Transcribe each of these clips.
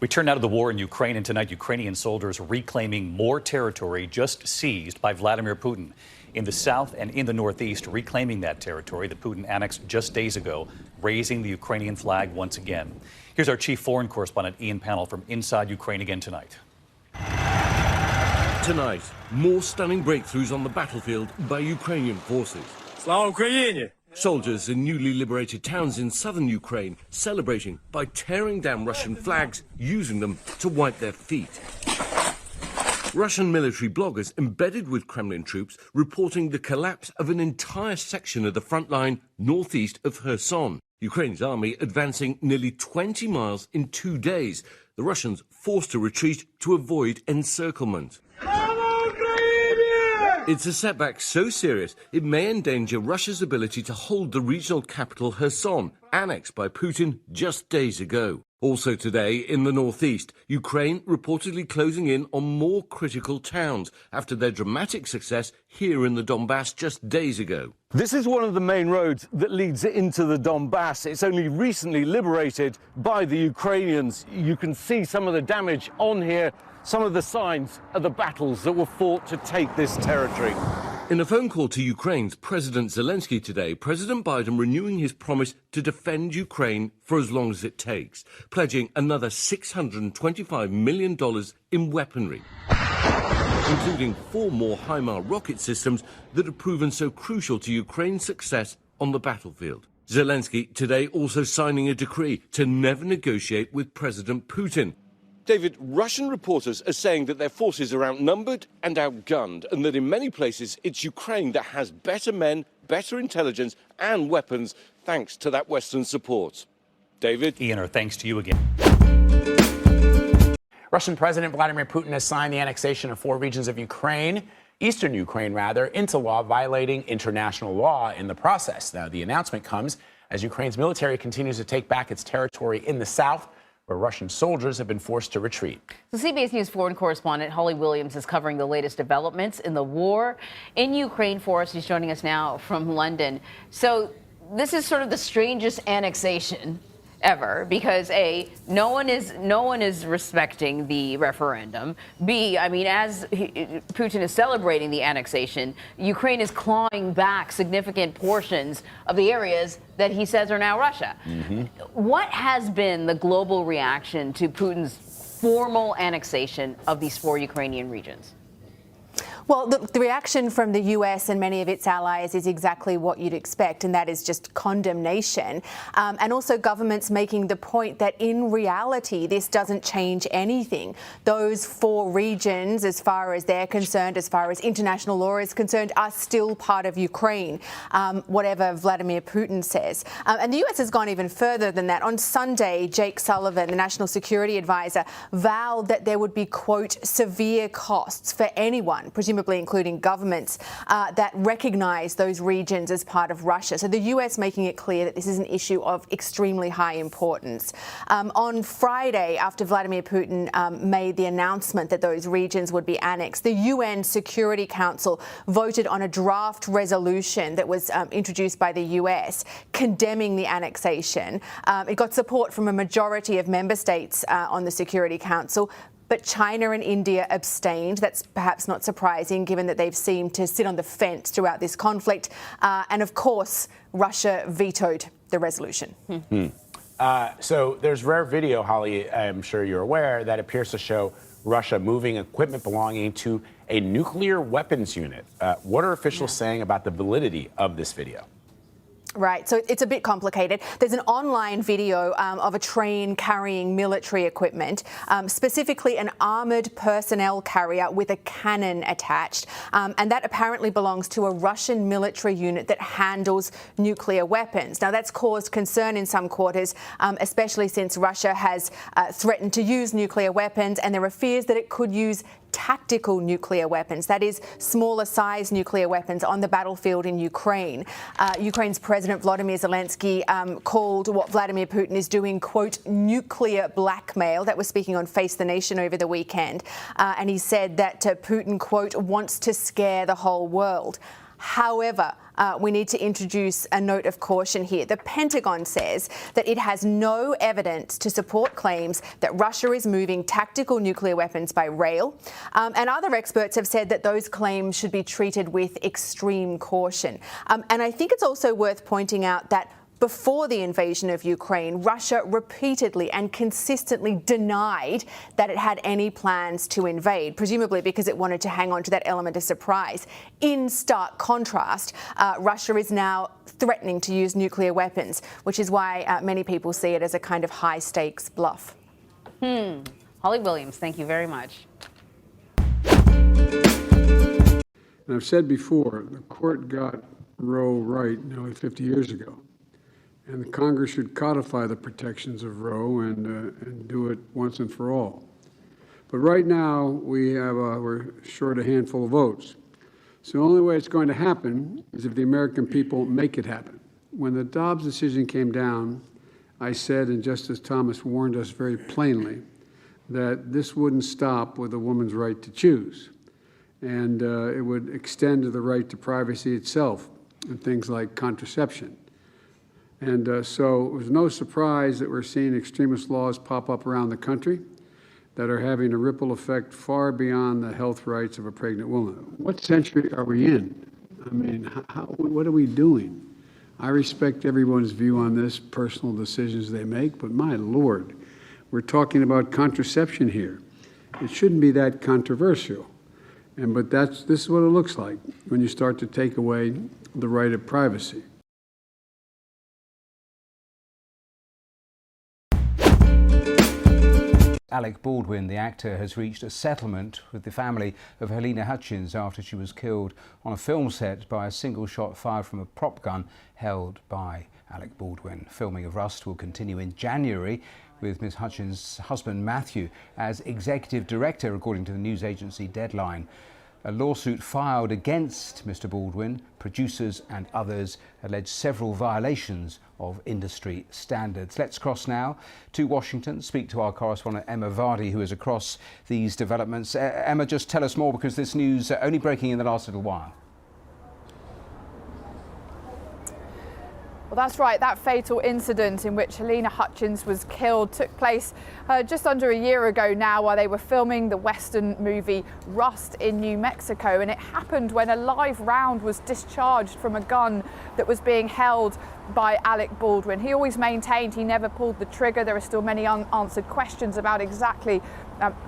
We turn now to the war in Ukraine, and tonight Ukrainian soldiers reclaiming more territory just seized by Vladimir Putin. In the south and in the northeast, reclaiming that territory that Putin annexed just days ago, raising the Ukrainian flag once again. Here's our chief foreign correspondent, Ian Pannell, from inside Ukraine again tonight. Tonight, more stunning breakthroughs on the battlefield by Ukrainian forces. Slava Ukraini! Soldiers in newly liberated towns in southern Ukraine celebrating by tearing down Russian flags, using them to wipe their feet. Russian military bloggers embedded with Kremlin troops reporting the collapse of an entire section of the front line northeast of Kherson. Ukraine's army advancing nearly 20 miles in 2 days. The Russians forced to retreat to avoid encirclement. It's a setback so serious it may endanger Russia's ability to hold the regional capital Kherson, annexed by Putin just days ago. Also today, in the northeast, Ukraine reportedly closing in on more critical towns after their dramatic success here in the Donbass just days ago. This is one of the main roads that leads into the Donbass. It's only recently liberated by the Ukrainians. You can see some of the damage on here, some of the signs of the battles that were fought to take this territory. In a phone call to Ukraine's President Zelensky today, President Biden renewing his promise to defend Ukraine for as long as it takes, pledging another $625 million in weaponry, including 4 more HIMARS rocket systems that have proven so crucial to Ukraine's success on the battlefield. Zelensky today also signing a decree to never negotiate with President Putin. David, Russian reporters are saying that their forces are outnumbered and outgunned, and that in many places it's Ukraine that has better men, better intelligence and weapons, thanks to that Western support. David? Ian, our thanks to you again. Russian President Vladimir Putin has signed the annexation of 4 regions of Ukraine, eastern Ukraine rather, into law, violating international law in the process. Now, the announcement comes as Ukraine's military continues to take back its territory in the south, where Russian soldiers have been forced to retreat. The CBS News foreign correspondent Holly Williams is covering the latest developments in the war in Ukraine for us. She's joining us now from London. So this is sort of the strangest annexation ever, because A, no one is respecting the referendum. B, I mean, as Putin is celebrating the annexation, Ukraine is clawing back significant portions of the areas that he says are now Russia. What has been the global reaction to Putin's formal annexation of these 4 Ukrainian regions? Well, the reaction from the US and many of its allies is exactly what you'd expect, and that is just condemnation. And also governments making the point that in reality, this doesn't change anything. Those 4 regions, as far as they're concerned, as far as international law is concerned, are still part of Ukraine, whatever Vladimir Putin says. And the US has gone even further than that. On Sunday, Jake Sullivan, the National Security Advisor, vowed that there would be, quote, severe costs for anyone, presumably including governments, that recognize those regions as part of Russia. So the US making it clear that this is an issue of extremely high importance. On Friday, after Vladimir Putin made the announcement that those regions would be annexed, the UN Security Council voted on a draft resolution that was introduced by the US condemning the annexation. It got support from a majority of member states on the Security Council, but China and India abstained. That's perhaps not surprising, given that they've seemed to sit on the fence throughout this conflict. And of course, Russia vetoed the resolution. So there's rare video, Holly, I'm sure you're aware, that appears to show Russia moving equipment belonging to a nuclear weapons unit. What are officials saying about the validity of this video? Right, so it's a bit complicated. There's an online video of a train carrying military equipment, specifically an armoured personnel carrier with a cannon attached, and that apparently belongs to a Russian military unit that handles nuclear weapons. Now, that's caused concern in some quarters, especially since Russia has threatened to use nuclear weapons, and there are fears that it could use tactical nuclear weapons, that is, smaller size nuclear weapons on the battlefield in Ukraine. Ukraine's President Volodymyr Zelensky called what Vladimir Putin is doing, quote, nuclear blackmail. That was speaking on Face the Nation over the weekend. And he said that Putin, quote, wants to scare the whole world. However, we need to introduce a note of caution here. The Pentagon says that it has no evidence to support claims that Russia is moving tactical nuclear weapons by rail. And other experts have said that those claims should be treated with extreme caution. And I think it's also worth pointing out that before the invasion of Ukraine, Russia repeatedly and consistently denied that it had any plans to invade, presumably because it wanted to hang on to that element of surprise. In stark contrast, Russia is now threatening to use nuclear weapons, which is why many people see it as a kind of high-stakes bluff. Holly Williams, thank you very much. And I've said before, the court got Roe right nearly 50 years ago. And the Congress should codify the protections of Roe and do it once and for all. But right now, we're short a handful of votes. So the only way it's going to happen is if the American people make it happen. When the Dobbs decision came down, I said, and Justice Thomas warned us very plainly, that this wouldn't stop with a woman's right to choose. And it would extend to the right to privacy itself and things like contraception. And so it was no surprise that we're seeing extremist laws pop up around the country that are having a ripple effect far beyond the health rights of a pregnant woman. What century are we in? I mean, what are we doing? I respect everyone's view on this, personal decisions they make, but my Lord, we're talking about contraception here. It shouldn't be that controversial. But this is what it looks like when you start to take away the right of privacy. Alec Baldwin, the actor, has reached a settlement with the family of Helena Hutchins after she was killed on a film set by a single shot fired from a prop gun held by Alec Baldwin. Filming of Rust will continue in January with Ms. Hutchins' husband Matthew as executive director, according to the news agency Deadline. A lawsuit filed against Mr. Baldwin, producers and others allege several violations of industry standards. Let's cross now to Washington, speak to our correspondent Emma Vardy, who is across these developments. Emma, just tell us more, because this news only breaking in the last little while. Well, that's right. That fatal incident in which Helena Hutchins was killed took place just under a year ago now, while they were filming the Western movie Rust in New Mexico. And it happened when a live round was discharged from a gun that was being held by Alec Baldwin. He always maintained he never pulled the trigger. There are still many unanswered questions about exactly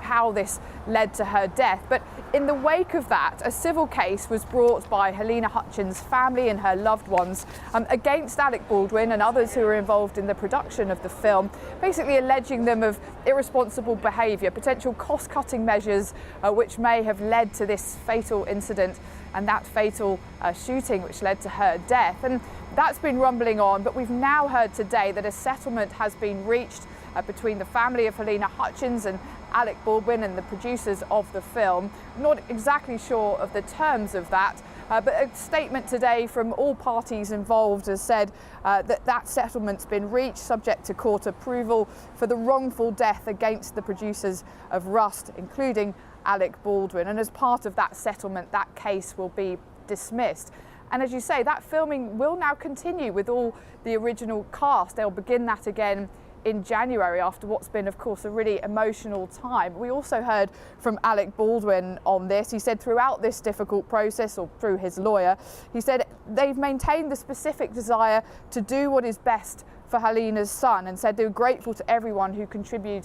how this led to her death. But in the wake of that, a civil case was brought by Helena Hutchins' family and her loved ones against Alec Baldwin and others who were involved in the production of the film, basically alleging them of irresponsible behaviour, potential cost-cutting measures which may have led to this fatal incident and that fatal shooting which led to her death. And that's been rumbling on, but we've now heard today that a settlement has been reached between the family of Helena Hutchins and Alec Baldwin and the producers of the film. Not exactly sure of the terms of that, but a statement today from all parties involved has said that settlement's been reached subject to court approval for the wrongful death against the producers of Rust, including Alec Baldwin. And as part of that settlement, that case will be dismissed. And as you say, that filming will now continue with all the original cast. They'll begin that again in January after what's been, of course, a really emotional time. We also heard from Alec Baldwin on this. He said throughout this difficult process, or through his lawyer, he said they've maintained the specific desire to do what is best for Helena's son, and said they were grateful to everyone who contributed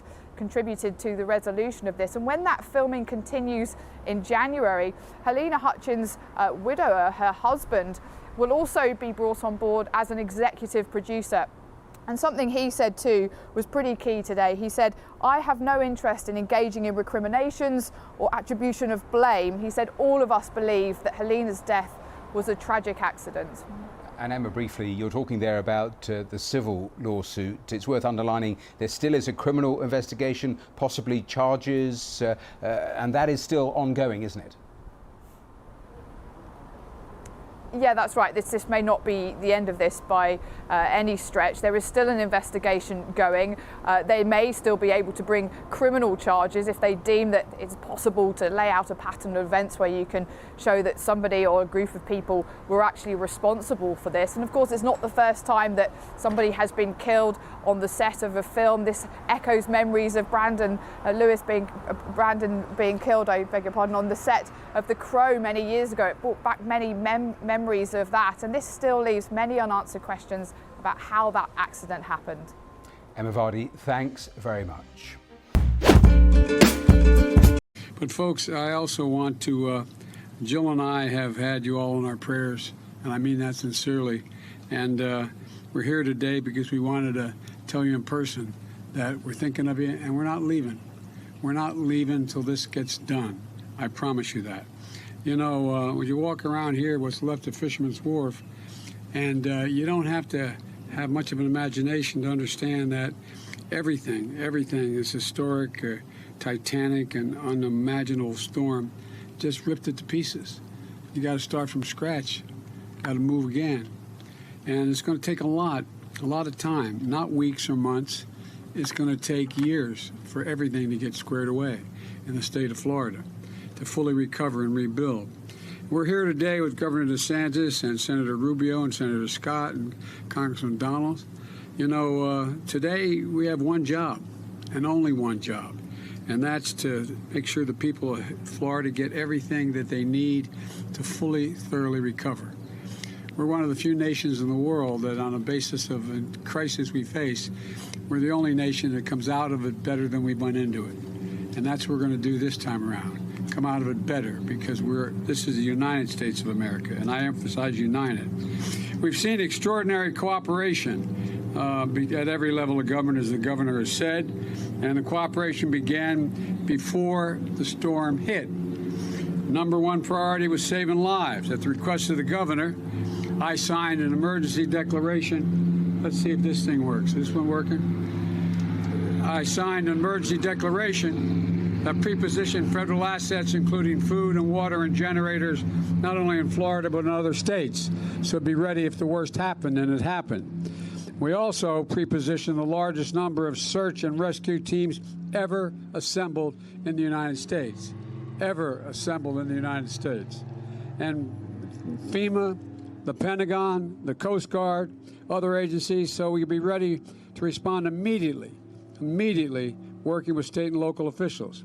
to the resolution of this. And when that filming continues in January, Helena Hutchins' widower, her husband, will also be brought on board as an executive producer. And something he said too was pretty key today. He said, "I have no interest in engaging in recriminations or attribution of blame." He said, "All of us believe that Helena's death was a tragic accident." And Emma, briefly, you're talking there about the civil lawsuit. It's worth underlining there still is a criminal investigation, possibly charges, and that is still ongoing, isn't it? Yeah, that's right. This may not be the end of this by any stretch. There is still an investigation going. They may still be able to bring criminal charges if they deem that it's possible to lay out a pattern of events where you can show that somebody or a group of people were actually responsible for this. And of course, it's not the first time that somebody has been killed on the set of a film. This echoes memories of Brandon being killed, I beg your pardon, on the set of The Crow many years ago. It brought back many memories of that, and this still leaves many unanswered questions about how that accident happened. Emma Vardy, thanks very much. But folks, I also want to, Jill and I have had you all in our prayers, and I mean that sincerely. And we're here today because we wanted to tell you in person that we're thinking of you, and we're not leaving. We're not leaving until this gets done. I promise you that. You know, when you walk around here, what's left of Fisherman's Wharf, and you don't have to have much of an imagination to understand that everything is historic, titanic, and unimaginable storm just ripped it to pieces. You got to start from scratch. Got to move again. And it's going to take a lot of time, not weeks or months. It's going to take years for everything to get squared away in the state of Florida, to fully recover and rebuild. We're here today with Governor DeSantis and Senator Rubio and Senator Scott and Congressman Donald. You know, today we have one job, and only one job, and that's to make sure the people of Florida get everything that they need to fully, thoroughly recover. We're one of the few nations in the world that, on a basis of a crisis we face, we're the only nation that comes out of it better than we went into it. And that's what we're going to do this time around. Come out of it better, because this is the United States of America, and I emphasize united. We've seen extraordinary cooperation at every level of government, as the governor has said, and the cooperation began before the storm hit. Number one priority was saving lives. At the request of the governor, I signed an emergency declaration. Let's see if this thing works. Is this one working? I signed an emergency declaration that prepositioned federal assets, including food and water and generators, not only in Florida but in other states, so be ready if the worst happened, and it happened. We also prepositioned the largest number of search and rescue teams ever assembled in the United States. Ever assembled in the United States. And FEMA, the Pentagon, the Coast Guard, other agencies, so we can be ready to respond immediately, working with state and local officials.